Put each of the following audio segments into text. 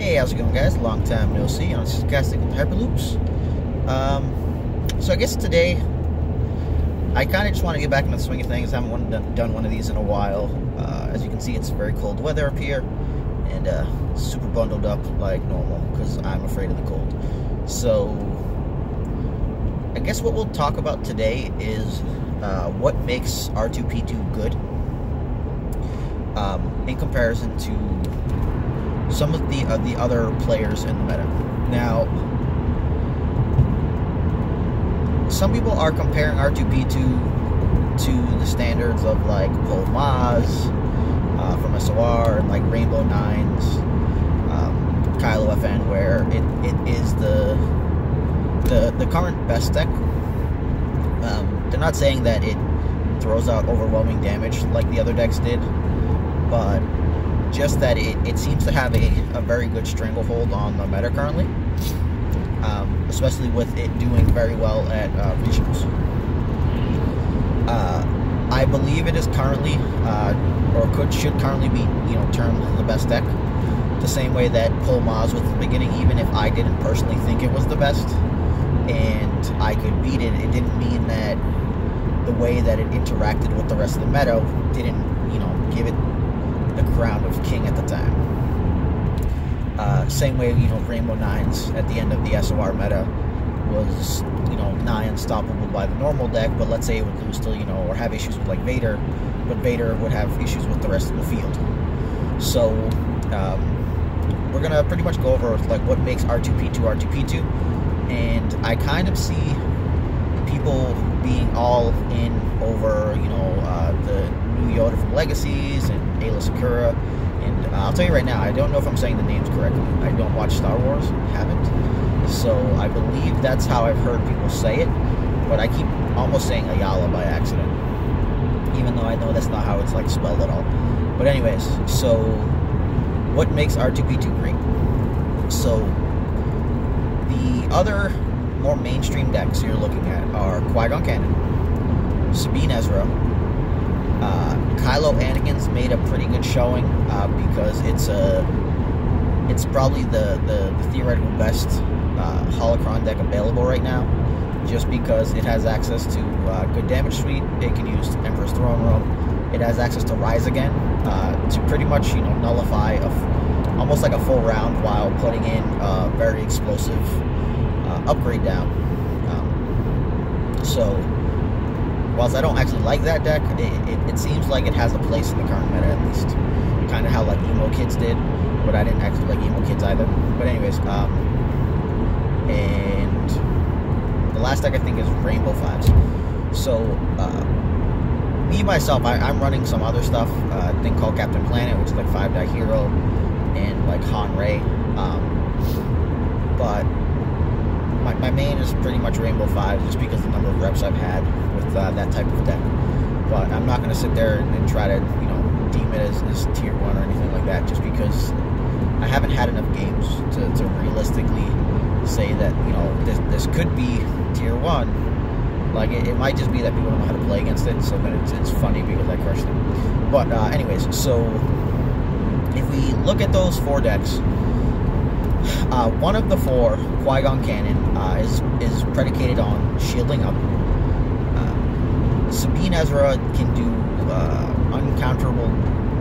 Hey, how's it going, guys? Long time no see. I'm casting with Hyperloops. So I guess today I kind of just want to get back into the swing of things. I haven't done one of these in a while. As you can see, it's very cold weather up here, and super bundled up like normal because I'm afraid of the cold. So I guess what we'll talk about today is what makes R2P2 good in comparison to some of the other players in the meta. Now, some people are comparing R2P2 to the standards of like Pol Maz from SOR and like Rainbow Nines, Kylo FN, where it is the current best deck. They're not saying that it throws out overwhelming damage like the other decks did, but just that it seems to have a very good stranglehold on the meta currently, especially with it doing very well at regionals. I believe it is currently, should currently be, termed the best deck, the same way that Pol Maz was at the beginning. Even if I didn't personally think it was the best, and I could beat it, it didn't mean that the way that it interacted with the rest of the meta didn't, give it the crown of king at the time. Same way, Rainbow Nines at the end of the SOR meta was, nigh unstoppable by the normal deck, but let's say it would lose to, or have issues with like Vader, but Vader would have issues with the rest of the field. So, we're gonna pretty much go over like what makes R2P2, and I kind of see people being all in over, the new Yoda from Legacies and Ayla Sakura, and I'll tell you right now, I don't know if I'm saying the names correctly. I don't watch Star Wars, haven't, so I believe that's how I've heard people say it, but I keep almost saying Ayala by accident, even though I know that's not how it's like spelled at all. But anyways, so what makes R2P2 great? So the other more mainstream decks you're looking at are Qui-Gon Canon, Sabine Ezra, Kylo Anakin's made a pretty good showing because it's probably the theoretical best holocron deck available right now, just because it has access to good damage suite. It can use Emperor's Throne Room. It has access to Rise Again to pretty much nullify almost like a full round while putting in a very explosive upgrade down. So whilst I don't actually like that deck, it seems like it has a place in the current meta at least. Kind of how like Emo Kids did, but I didn't actually like Emo Kids either. But anyways, and the last deck I think is Rainbow Fives. So me myself, I'm running some other stuff, a thing called Captain Planet, which is like 5-die hero, and like Han Ray. But my main is pretty much Rainbow 5, just because the number of reps I've had with that type of deck. But I'm not going to sit there and try to, deem it as tier 1 or anything like that, just because I haven't had enough games to realistically say that, this could be tier 1. Like, it might just be that people don't know how to play against it, so then it's funny because I crushed them. But anyways, so if we look at those 4 decks, one of the 4, Qui-Gon Canon, is predicated on shielding up. Sabine Ezra can do uncounterable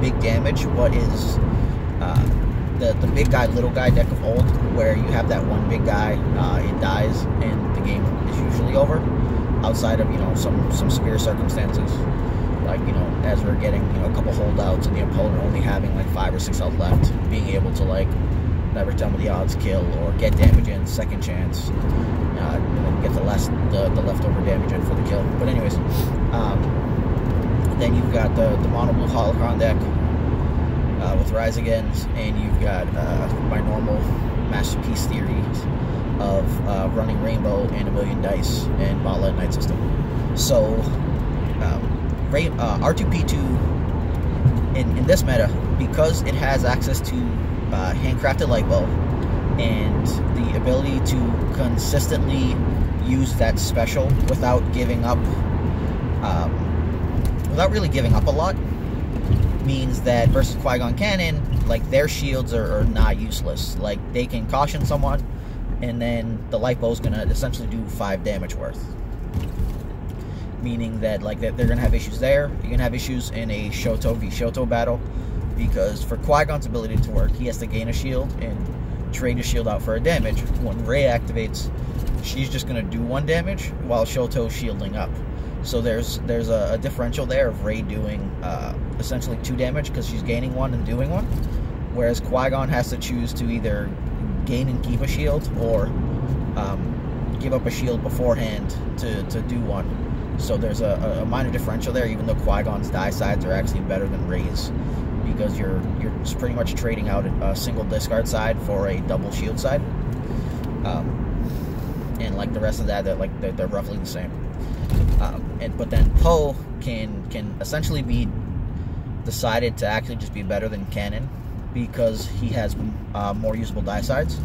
big damage, but is the big guy, little guy deck of old, where you have that one big guy, it dies, and the game is usually over, outside of, some severe circumstances, like, Ezra getting, a couple holdouts and the opponent only having, like, 5 or 6 health left, being able to, like, never tell me the odds kill, or get damage in, second chance, and then get the leftover damage in for the kill. But anyways, then you've got the mono blue holocron deck with Rise Agains, and you've got my normal Masterpiece theories of running Rainbow and a million dice and Mala Knight system. So R2P2 in this meta, because it has access to handcrafted lightbow and the ability to consistently use that special without giving up, without really giving up a lot, means that versus Qui-Gon Canon, like their shields are not useless. Like they can caution someone, and then the light bow is gonna essentially do 5 damage worth. Meaning that like they're gonna have issues there. You're gonna have issues in a Shoto v Shoto battle, because for Qui-Gon's ability to work, he has to gain a shield and trade a shield out for a damage. When Rey activates, she's just gonna do 1 damage while Shoto's shielding up. So there's a differential there of Rey doing essentially 2 damage because she's gaining 1 and doing 1, whereas Qui-Gon has to choose to either gain and keep a shield or give up a shield beforehand to do 1. So there's a minor differential there, even though Qui-Gon's die sides are actually better than Rey's, because you're just pretty much trading out a single discard side for a double shield side, and like the rest of that, they're roughly the same. But then Poe can essentially be decided to actually just be better than Kanan because he has more usable die sides.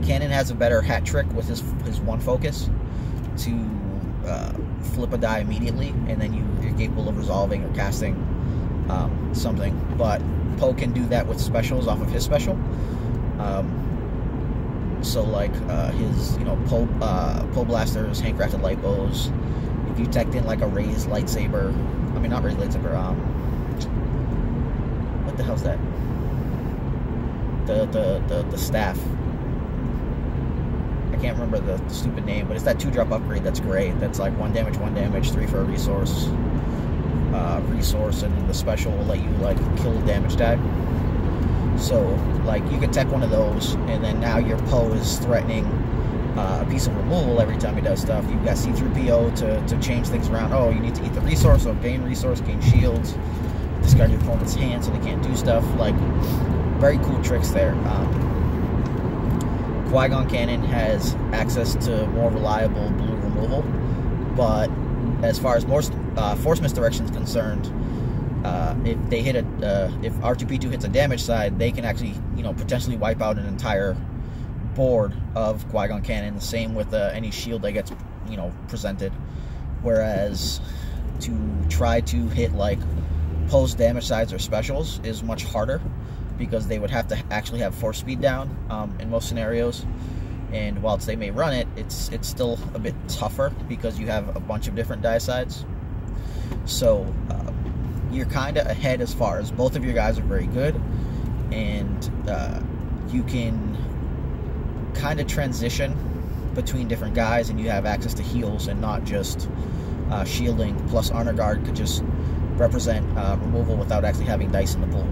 Kanan has a better hat trick with his 1 focus to flip a die immediately, and then you're capable of resolving or casting something. But Poe can do that with specials off of his special. So like his Poe blasters, handcrafted light bows. If you teched in like a Rey's lightsaber, I mean not Rey's lightsaber. What the hell's that? The staff. I can't remember the stupid name, but it's that 2-drop upgrade that's great. That's like 1 damage, 3 for a resource, and then the special will let you like kill the damage die. So like you could tech one of those, and then now your Poe is threatening a piece of removal every time he does stuff. You've got C-3PO to change things around. Oh, you need to eat the resource, so gain resource, gain shields, discard your opponent's hand so they can't do stuff. Like very cool tricks there. Qui-Gon Canon has access to more reliable blue removal, but as far as more force misdirection is concerned, if they hit if R2P2 hits a damage side, they can actually potentially wipe out an entire board of Qui-Gon Canon. The same with any shield that gets presented. Whereas to try to hit like Poe's damage sides or specials is much harder, because they would have to actually have force speed down in most scenarios, and whilst they may run it, it's still a bit tougher because you have a bunch of different die sides. So you're kind of ahead as far as both of your guys are very good, and you can kind of transition between different guys, and you have access to heals and not just shielding. Plus Honor Guard could just represent removal without actually having dice in the pool.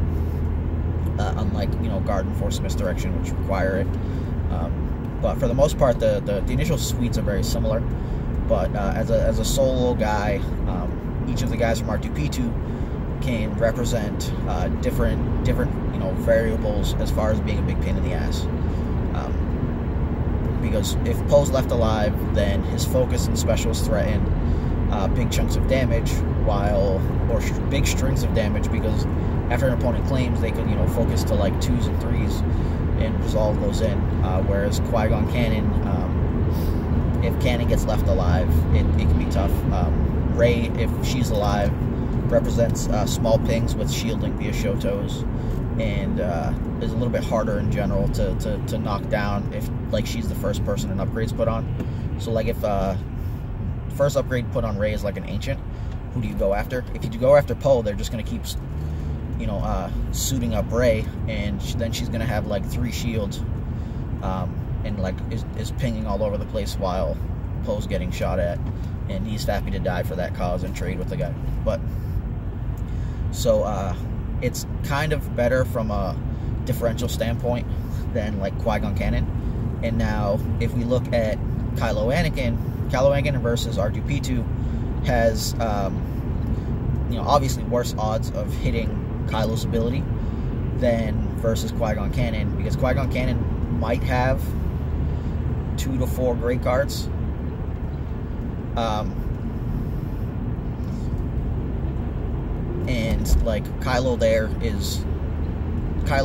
Unlike Guard and Force Misdirection, which require it. But for the most part, the initial suites are very similar. But as a solo guy, each of the guys from R2P2 can represent different variables as far as being a big pain in the ass. Because if Poe's left alive, then his focus and specials threaten big chunks of damage, or big strings of damage, because after an opponent claims, they could focus to like 2s and 3s and resolve those in. Whereas Qui-Gon Canon, if Canon gets left alive, it can be tough. Rey, if she's alive, represents small pings with shielding via Shotos, and is a little bit harder in general to knock down if like she's the first person an upgrade's put on. So like if first upgrade put on Rey is like an ancient, who do you go after? If you go after Poe, they're just going to keep suiting up Rey, and then she's going to have like 3 shields, and like is pinging all over the place while Poe's getting shot at, and he's happy to die for that cause and trade with the guy. But so it's kind of better from a differential standpoint than like Qui-Gon Canon. And now if we look at Kylo Anakin versus R2P2 has obviously worse odds of hitting Kylo's ability than versus Qui-Gon Canon, because Qui-Gon Canon might have 2 to 4 great cards, and like Kylo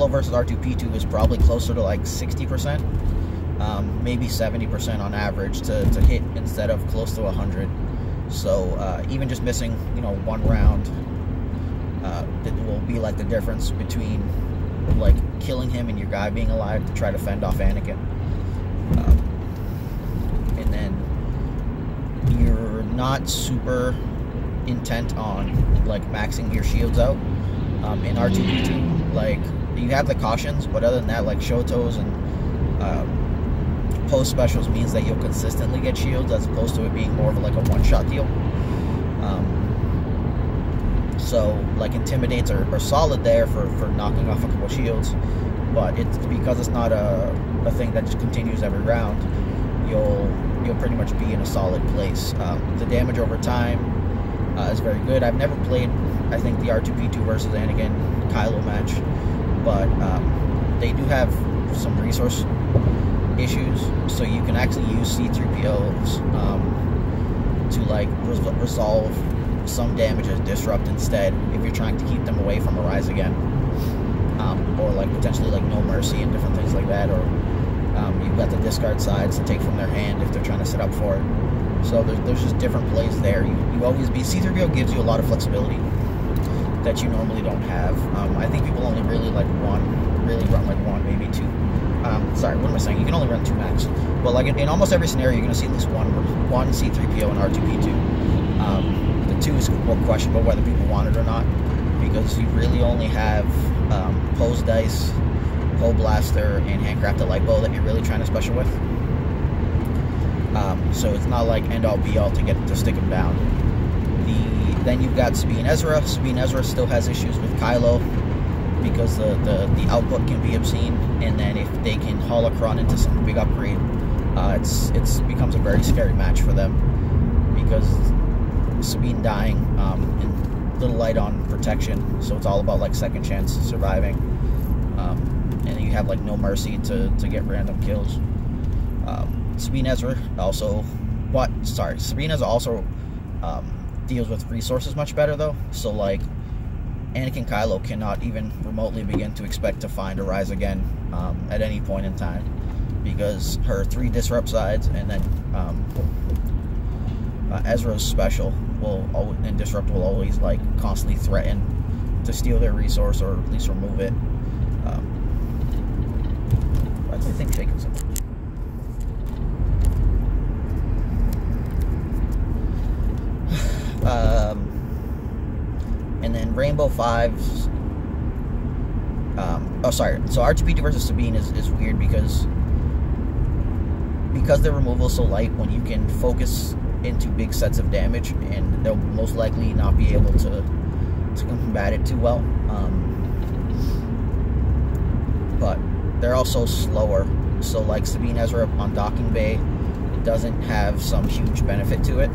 versus R2P2 is probably closer to like 60%, maybe 70% on average to hit, instead of close to 100. So even just missing 1 round, that will be like the difference between like killing him and your guy being alive to try to fend off Anakin. And then you're not super intent on like maxing your shields out in R2P2. Like, you have the cautions, but other than that, like Shotos and post specials means that you'll consistently get shields as opposed to it being more of like a one-shot deal. So like intimidates are solid there for knocking off a couple shields, but it's because it's not a thing that just continues every round. You'll pretty much be in a solid place. The damage over time is very good. I've never played, I think, the R2P2 versus Anakin Kylo match, but they do have some resource issues, so you can actually use C-3POs to like resolve some damage as disrupt instead if you're trying to keep them away from a rise again, or like potentially like no mercy and different things like that, or you've got the discard sides to take from their hand if they're trying to set up for it. So there's just different plays there. You always be C-3PO gives you a lot of flexibility that you normally don't have. I think people only really run like one, maybe two. Sorry, what am I saying? You can only run 2 max. But like in almost every scenario, you're going to see at least one C-3PO and R2P2. The 2 is more questionable whether people want it or not, because you really only have Poe's Dice, Poe Blaster, and Handcrafted Light Bow that you're really trying to special with. So it's not like end-all be-all to stick them down. Then you've got Sabine Ezra. Sabine Ezra still has issues with Kylo, because the output can be obscene, and then if they can holocron into some big upgrade, it becomes a very scary match for them, because Sabine dying and little light on protection, so it's all about like second chance surviving, and you have like no mercy to get random kills. Sabine Ezra also, Sabine Ezra also deals with resources much better though, so like Anakin Kylo cannot even remotely begin to expect to find a rise again at any point in time, because her 3 disrupt sides and then Ezra's special and disrupt will always like constantly threaten to steal their resource or at least remove it. Why do I think shaking so much? And then Rainbow 5's so R2P2 versus Sabine is weird because their removal is so light. When you can focus into big sets of damage, and they'll most likely not be able to combat it too well, but they're also slower. So like Sabine Ezra on Docking Bay doesn't have some huge benefit to it,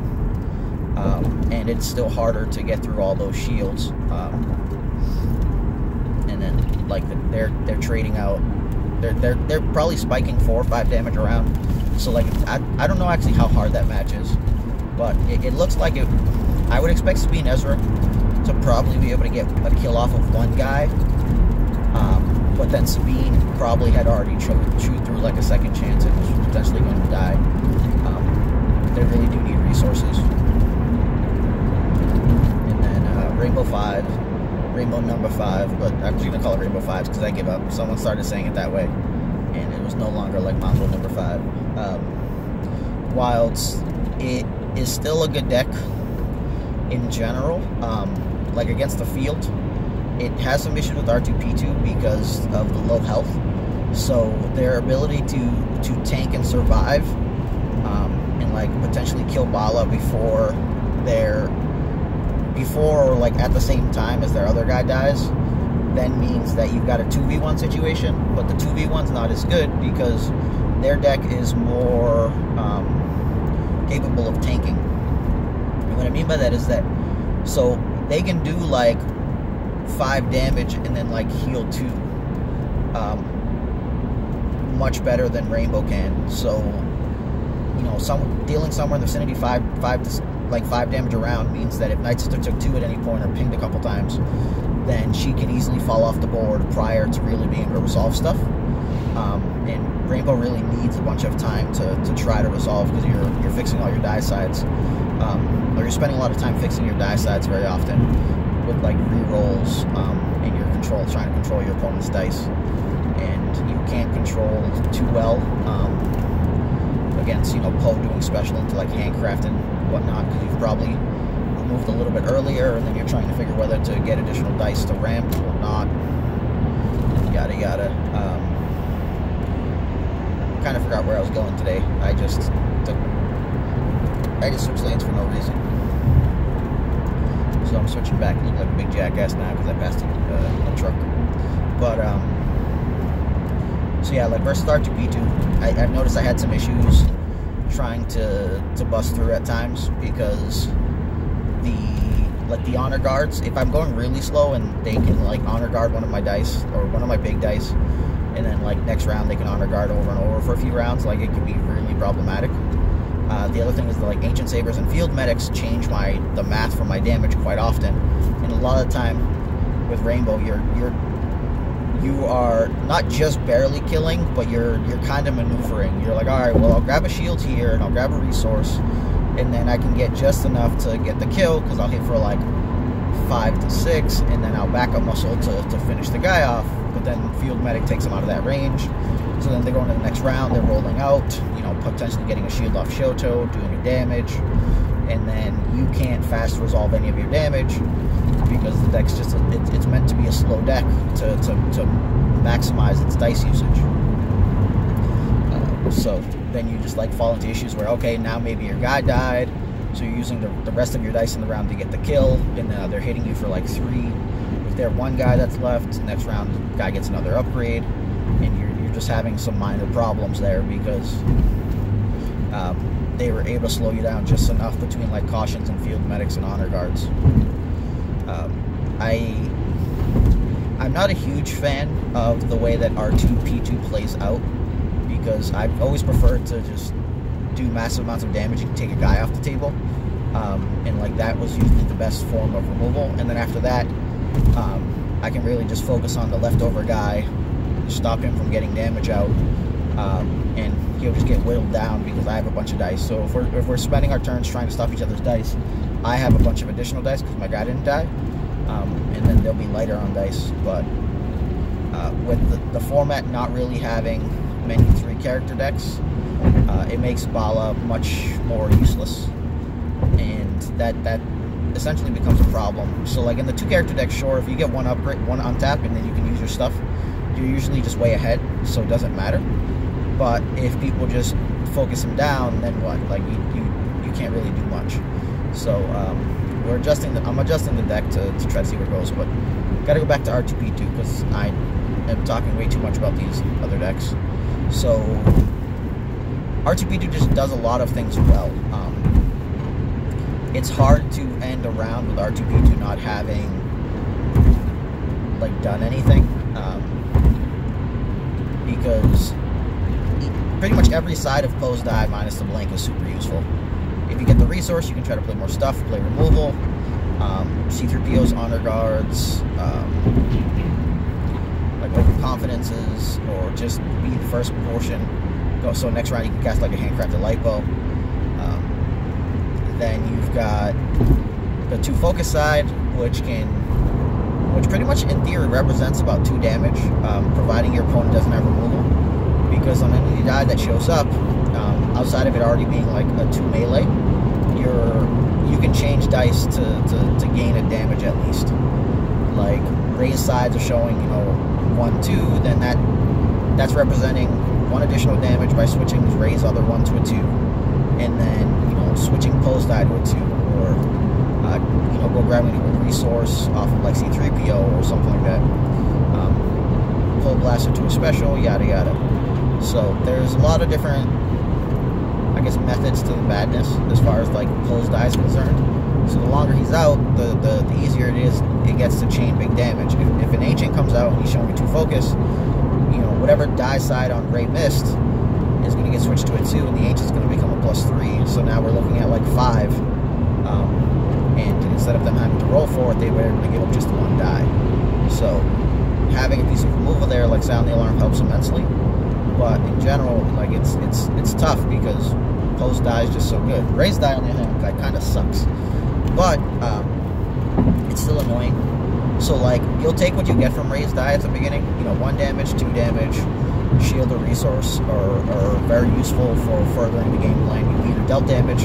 and it's still harder to get through all those shields, and then like they're trading out, they're probably spiking 4 or 5 damage around. So like I don't know actually how hard that match is, but it looks like it. I would expect Sabine Ezra to probably be able to get a kill off of one guy, but then Sabine probably had already chewed through like a second chance and was potentially going to die. They really do need resources. And then Rainbow 5, Rainbow number 5, but I'm just going to call it Rainbow 5 because I give up. Someone started saying it that way, and it was no longer like Mongo number 5. Wilds, it is still a good deck in general. Like against the field, it has some issues with R2P2 because of the low health. So their ability to tank and survive, and like potentially kill Bala before or like at the same time as their other guy dies, then means that you've got a 2v1 situation. But the 2v1's not as good because their deck is more capable of tanking. And what I mean by that is that, so they can do like 5 damage and then like heal 2 much better than Rainbow can. So, you know, dealing somewhere in the vicinity 5 damage around means that if Night Sister took 2 at any point or pinged a couple times, then she can easily fall off the board prior to really being able to resolve stuff. And Rainbow really needs a bunch of time to try to resolve, because you're fixing all your die sides, or you're spending a lot of time fixing your die sides very often with like re-rolls, and you're trying to control your opponent's dice, and you can't control too well against, you know, Poe doing special into like handcraft and whatnot, because you've probably removed a little bit earlier, and then you're trying to figure whether to get additional dice to ramp or not. Yada yada. Kind of forgot where I was going today. I just switched lanes for no reason. So I'm switching back. Look like a big jackass now because I passed a truck. But so yeah, like versus R2P2, I've noticed I had some issues trying to bust through at times, because the honor guards, if I'm going really slow and they can like honor guard one of my dice or one of my big dice, and then like next round they can honor guard over and over for a few rounds, like it can be really problematic. The other thing is that like ancient sabers and field medics change the math for my damage quite often, and a lot of the time with Rainbow you are not just barely killing, but you're kind of maneuvering. You're like, all right, well, I'll grab a shield here and I'll grab a resource, and then I can get just enough to get the kill, because I'll hit for like 5 to 6, and then I'll back up muscle to finish the guy off. But then field medic takes them out of that range, so then they go into the next round, they're rolling out, you know, potentially getting a shield off Shoto, doing a damage, and then you can't fast resolve any of your damage, because the deck's just it's meant to be a slow deck to maximize its dice usage. So then you just like fall into issues where, okay, now maybe your guy died, so you're using the rest of your dice in the round to get the kill, and they're hitting you for like 3. If they're one guy that's left, next round the guy gets another upgrade, and you're just having some minor problems there, because they were able to slow you down just enough between like cautions and field medics and honor guards. I'm not a huge fan of the way that R2P2 plays out, because I've always preferred to just do massive amounts of damage and take a guy off the table, and like that was usually the best form of removal. And then after that, I can really just focus on the leftover guy, stop him from getting damage out, and he'll just get whittled down because I have a bunch of dice. So if we're spending our turns trying to stop each other's dice, I have a bunch of additional dice because my guy didn't die, and then they'll be lighter on dice. But with the format not really having many 3-character decks, it makes Bala much more useless, and that essentially becomes a problem. So like in the 2-character deck, sure, if you get one upgrade, one untap, and then you can use your stuff, you're usually just way ahead, so it doesn't matter. But if people just focus them down, then what? Like you can't really do much. So I'm adjusting the deck to try to see where it goes. But gotta go back to R2P2 because I am talking way too much about these other decks. So R2P2 just does a lot of things well. It's hard to end a round with R2P2 not having like done anything, because pretty much every side of Poe's die minus the blank is super useful. If you get the resource, you can try to play more stuff, play removal, C3PO's honor guards, like overconfidences, or just be the first portion. So next round you can cast like a handcrafted lipo. Then you've got the 2 focus side, which pretty much in theory represents about 2 damage, providing your opponent doesn't have removal. Because on any die that shows up, outside of it already being like a 2 melee, you can change dice to gain a damage at least. Like raised sides are showing, you know, 1-2, then that's representing 1 additional damage by switching his raised other 1 to a 2, and then, you know, switching Poe's die to a 2, or you know, go grabbing a resource off of like C3PO or something like that. Pull blaster to a special, yada yada. So there's a lot of different, I guess, methods to the madness as far as like Poe's die is concerned. So the longer he's out, the easier it gets to chain big damage. If an ancient comes out and he's showing me 2 focus, you know, whatever die side on Ray Mist is going to get switched to a 2, and the ancient's going to become a +3. So now we're looking at like 5, and instead of them having to roll for it, they were able to give up just 1 die. So having a piece of removal there, like Sound the Alarm, helps immensely. But in general, like it's tough because Poe's die is just so good. Ray's die on the other hand, that kind of sucks, but it's still annoying. So, like, you'll take what you get from raised die at the beginning. You know, 1 damage, 2 damage, shield or resource are very useful for furthering the game plan. You either dealt damage,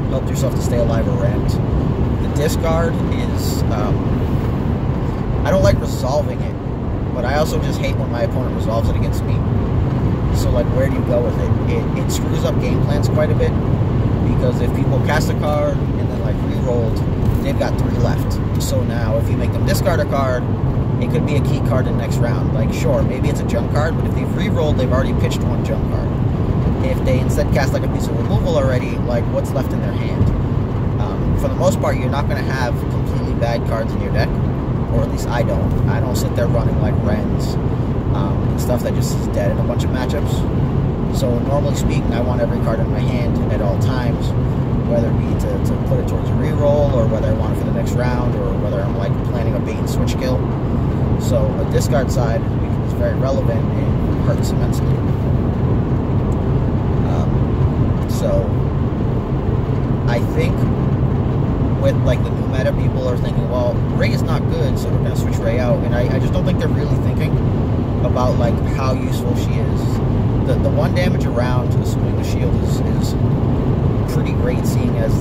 helped yourself to stay alive, or ramped. The discard is, I don't like resolving it, but I also just hate when my opponent resolves it against me. So, like, where do you go with it? It screws up game plans quite a bit, because if people cast a card and then, like, re-rolled, they've got 3 left. So now, if you make them discard a card, it could be a key card in the next round. Like, sure, maybe it's a junk card, but if they've re-rolled, they've already pitched 1 junk card. If they instead cast, like, a piece of removal already, like, what's left in their hand? For the most part, you're not going to have completely bad cards in your deck, or at least I don't. I don't sit there running, like, Wrens, and stuff that just is dead in a bunch of matchups. So normally speaking, I want every card in my hand at all times, whether it be to put it towards a reroll, or whether I want it for the next round, or whether I'm like planning a bait and switch kill. So a discard side is very relevant and hurts immensely. So I think with like the new meta, people are thinking, well, Ray is not good, so we're going to switch Ray out. And I just don't think they're really thinking about like how useful she is. The 1 damage around, assuming the shield is pretty great, seeing as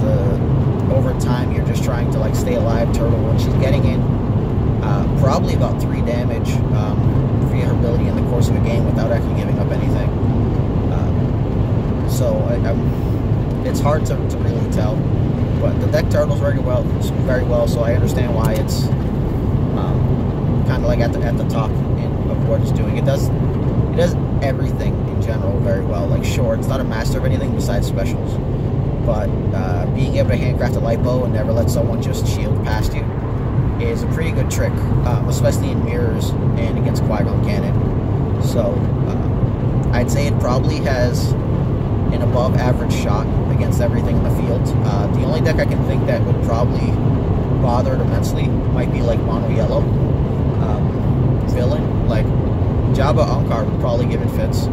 over time you're just trying to like stay alive turtle. When she's getting in probably about 3 damage via her ability in the course of a game without actually giving up anything. So it's hard to really tell. But the deck turtles very well, so I understand why it's kind of like at the top of what it's doing. It does everything in general very well. Like, sure, it's not a master of anything besides specials, but being able to handcraft a light bow and never let someone just shield past you is a pretty good trick, especially in mirrors and against Qui-Gon Cannon. So I'd say it probably has an above average shot against everything in the field. The only deck I can think that would probably bother it immensely might be like mono yellow villain. Like Jabba Unkar would probably give it fits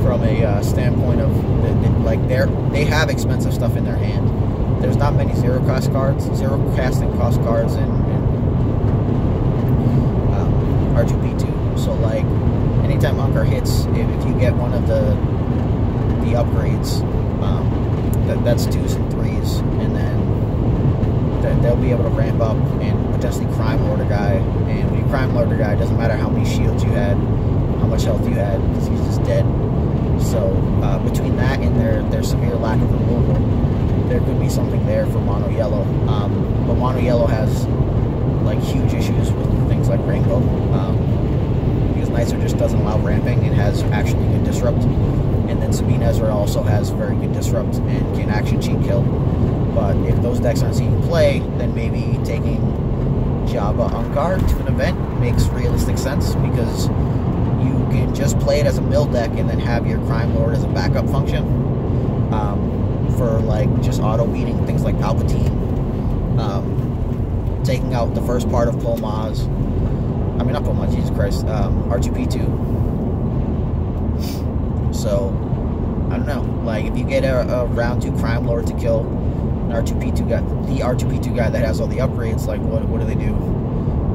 from a standpoint of they have expensive stuff in their hand. There's not many zero casting cost cards in R2P2. So like anytime Unkar hits, if you get one of the upgrades, that's 2s and 3s, and then they'll be able to ramp up and potentially crime lord a guy. And when you crime lord a guy, it doesn't matter how many shields you had, how much health you had, because he's just dead. So between that and their severe lack of removal, there could be something there for mono yellow. But mono yellow has like huge issues with things like rainbow, because Nicer just doesn't allow ramping and has actually good disrupt. And then Sabine Ezra also has very good disrupt and can action cheat kill. But if those decks aren't seeing play, then maybe taking Jabba Unkar to an event makes realistic sense, because you can just play it as a mill deck and then have your Crime Lord as a backup function for like just auto beating things like Palpatine, taking out the first part of Polmaz. I mean, not Polmaz, Jesus Christ, R2P2. So, I don't know. Like, if you get a round 2 Crime Lord to kill an R2P2 guy, the R2P2 guy that has all the upgrades, like, what do they do?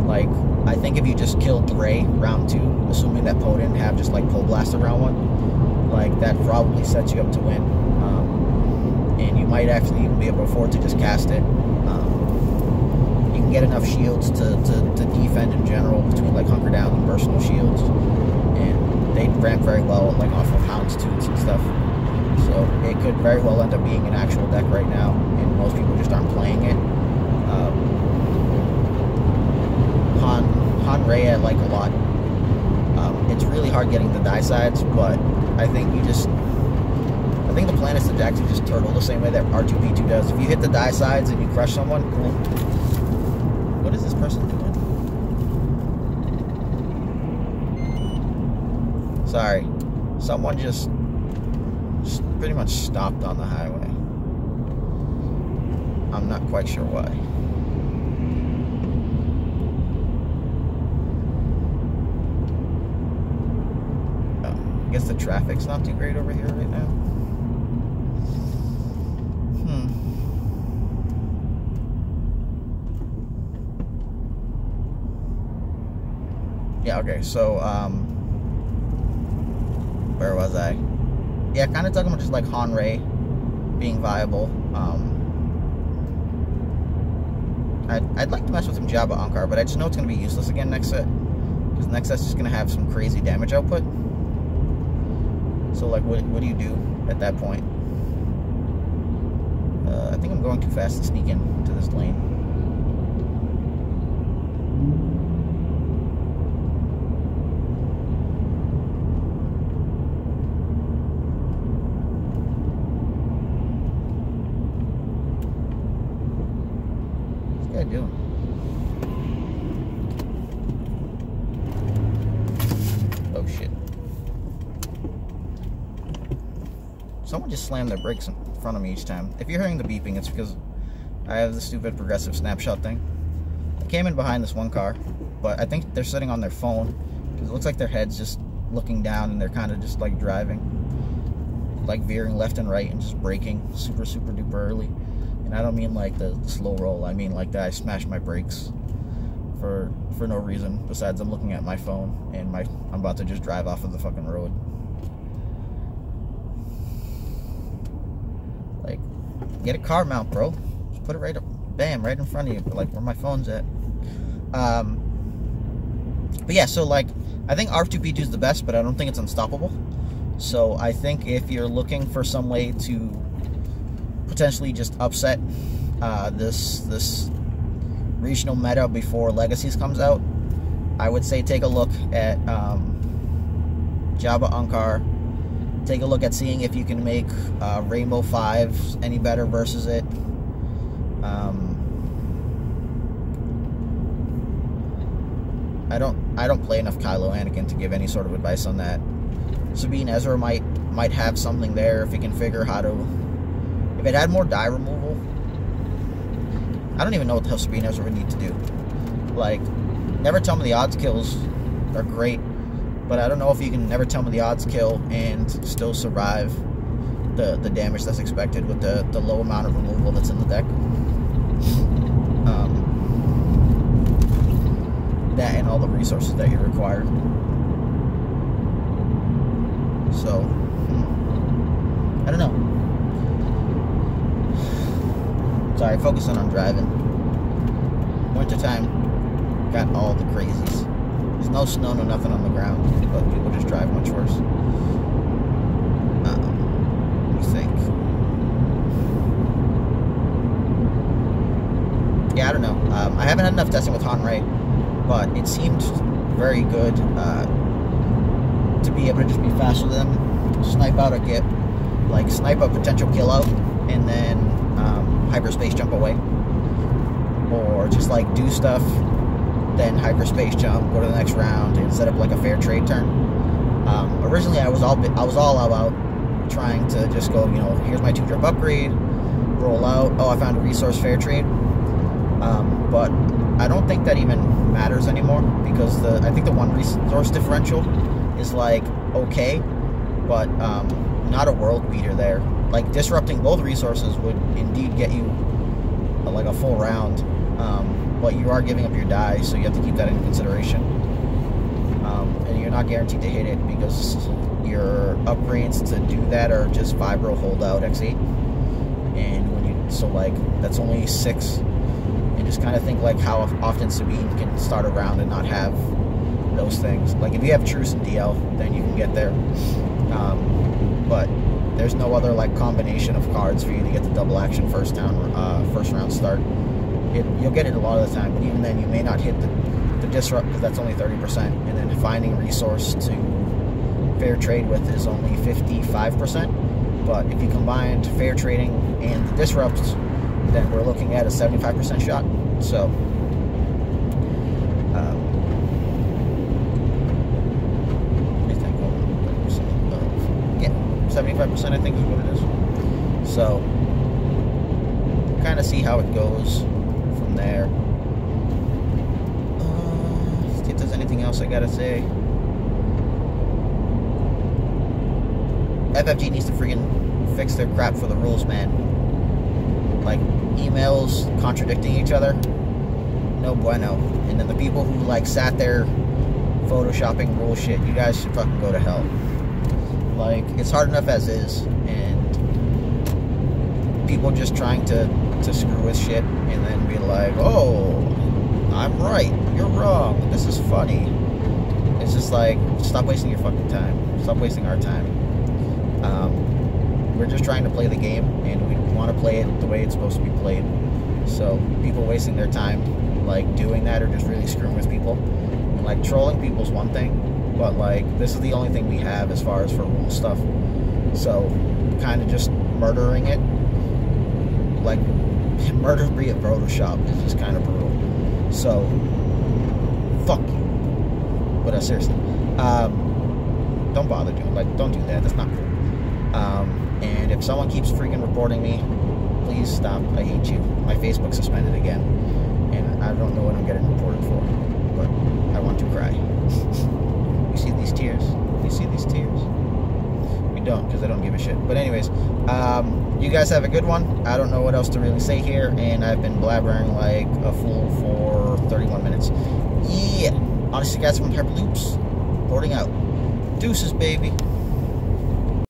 Like, I think if you just killed Ray round 2, assuming that Poe didn't have just, like, Pole Blaster round 1, like, that probably sets you up to win. And you might actually even be able to afford to just cast it. You can get enough shields to defend in general between, like, Hunker Down and Personal Shields. And they ramp very well, like, off of Houndstooths and stuff. So it could very well end up being an actual deck right now, and most people just aren't playing it. Han Rey I like a lot. It's really hard getting the die sides, but I think the plan is to actually just turtle the same way that R2P2 does. If you hit the die sides and you crush someone, cool. What is this person doing? Sorry. Someone just pretty much stopped on the highway. I'm not quite sure why. I guess the traffic's not too great over here right now. Yeah, okay, so, where was I? Yeah, kind of talking about just like Honray being viable. I'd like to mess with some Jabba Ankar, but I just know it's going to be useless again next set. Because next set's just going to have some crazy damage output. So, like, what do you do at that point? I think I'm going too fast to sneak into this lane. What's this guy doing? Oh, shit. Someone just slammed their brakes in front of me each time. If you're hearing the beeping, it's because I have the stupid progressive snapshot thing. I came in behind this one car, but I think they're sitting on their phone because it looks like their head's just looking down and they're kind of just like driving, like veering left and right and just braking super duper early. And I don't mean like the slow roll, I mean like that I smashed my brakes for no reason besides I'm looking at my phone and I'm about to just drive off of the fucking road. Like, get a car mount, bro. Just put it right up, bam, right in front of you, like where my phone's at. But yeah, so like, I think R2P2 is the best, but I don't think it's unstoppable. So I think if you're looking for some way to potentially just upset this regional meta before Legacies comes out, I would say take a look at Jabba Ankar. Take a look at seeing if you can make Rainbow 5 any better versus it. I don't play enough Kylo Anakin to give any sort of advice on that. Sabine Ezra might have something there if he can figure how to. If it had more die removal, I don't even know what the hell Sabine Ezra would need to do. Like, never tell me the odds kills are great, but I don't know if you can never tell me the odds kill and still survive the damage that's expected with the low amount of removal that's in the deck. That and all the resources that you require. So, I don't know. Sorry, focusing on driving. Wintertime got all the crazies. There's no snow, no nothing on the ground, but people just drive much worse. Let me think. Yeah, I don't know. I haven't had enough testing with Honray, but it seemed very good to be able to just be faster than them, snipe out a gip, like snipe a potential kill out, and then hyperspace jump away, or just like do stuff, then hyperspace jump, go to the next round, and set up like a fair trade turn. Originally, I was all about trying to just go, you know, here's my 2-drop upgrade, roll out. Oh, I found a resource fair trade. But I don't think that even matters anymore because I think the one resource differential is like okay, but not a world beater there. Like disrupting both resources would indeed get you like a full round, but you are giving up your die, so you have to keep that in consideration. And you're not guaranteed to hit it because your upgrades to do that are just Vibro holdout X8, and when you like that's only 6. And just kind of think like how often Sabine can start a round and not have those things. Like if you have Truce and DL, then you can get there. But there's no other like combination of cards for you to get the double action first round start. You'll get it a lot of the time, but even then you may not hit the disrupt because that's only 30%, and then finding resource to fair trade with is only 55%. But if you combined fair trading and the disrupts, then we're looking at a 75% shot. So, I think 75% I think is what it is. So, kind of see how it goes from there. Let's see if there's anything else I gotta say. FFG needs to freaking fix their crap for the rules, man. Like, emails contradicting each other, no bueno. And then the people who, like, sat there photoshopping rule shit, you guys should fucking go to hell. Like, it's hard enough as is, and people just trying to screw with shit and then be like, oh, I'm right, you're wrong, this is funny. It's just like, stop wasting your fucking time. Stop wasting our time. We're just trying to play the game, and we want to play it the way it's supposed to be played. So people wasting their time like doing that, or just really screwing with people, and like trolling people's one thing, but like this is the only thing we have as far as for rule stuff. So kind of just murdering it, like murder via Photoshop, is just kind of brutal. So fuck you. But seriously, don't bother doing, like, don't do that. That's not cool. And if someone keeps freaking reporting me, please stop. I hate you. My Facebook's suspended again, and I don't know what I'm getting reported for, but I want to cry. You see these tears? You see these tears? We don't, because I don't give a shit. But anyways, you guys have a good one. I don't know what else to really say here, and I've been blabbering like a fool for 31 minutes. Yeah. Honestly, guys, from Hyperloops, reporting out. Deuces, baby.